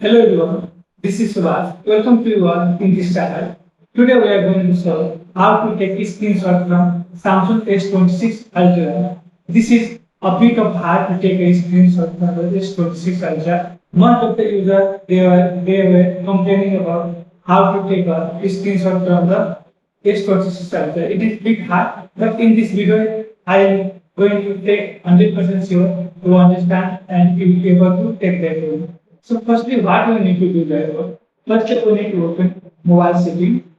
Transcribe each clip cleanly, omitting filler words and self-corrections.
Hello everyone, this is Subash. Welcome to your in this channel. Today we are going to show how to take a screenshot from Samsung S26 Ultra. This is a bit of hard to take a screenshot from the S26 Ultra. Most of the users they were complaining about how to take a screenshot from the S26 Ultra. It is bit hard, but in this video I am going to take 100% sure to understand and you will be able to take that one. So firstly, what we need to do that? First, we need to open mobile setting.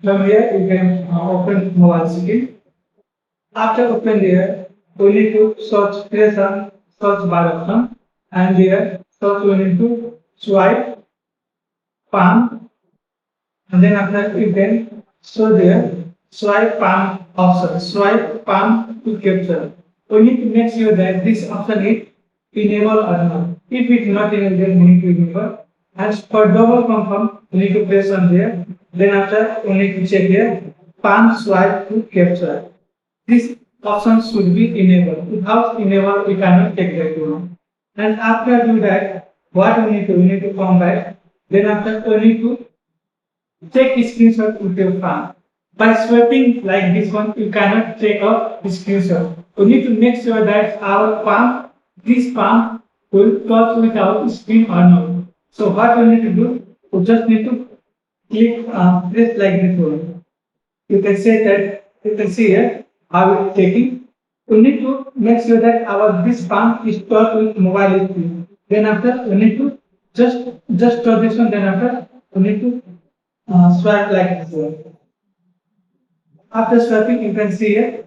From here, you can open mobile setting. After open there, we need to search press on search bar option, and there search we need to swipe palm, and then after you can show there swipe palm option, swipe palm to capture. We need to make sure that this option is enable or not. If it is not enabled, then we need to enable. And for double confirm, we need to press on there. Then after, we need to check here palm swipe to capture. This option should be enabled. Without enable, we cannot take that one. And after do that, what we need to? We need to come back. Then after, we need to take screenshot with your phone. By swiping like this one, you cannot take a screenshot. We need to make sure that our palm, this palm, will touch with our screen or not. So what we need to do, we just need to click press like this one. You can say that you can see here how it's taking. We need to make sure that our this palm is touched with mobile screen. Then after we need to just touch this one. Then after we need to swipe like this one. After swiping, you can see here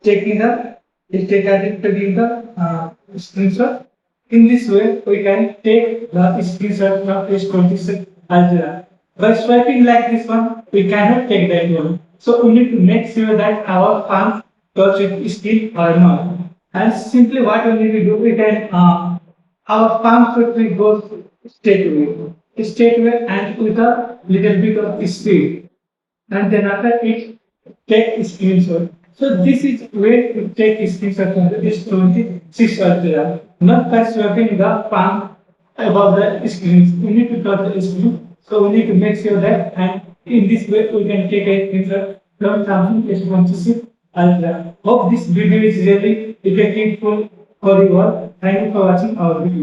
taking the taking the screenshot. In this way, we can take the screenshot from S26 Ultra. By swiping like this one, we cannot take that one. So we need to make sure that our palm touch it still or not. And simply what we need to do, we can our palm should be goes straight away and with a little bit of speed. And then after it take screenshot. So this is where to take screenshot from the S26 Ultra. Not by swiping the palm above the screen. We need to touch the screen. So we need to make sure that and in this way we can take a screenshot from Samsung S26 Ultra. Hope this video is really effective for you all. Thank you for watching our video.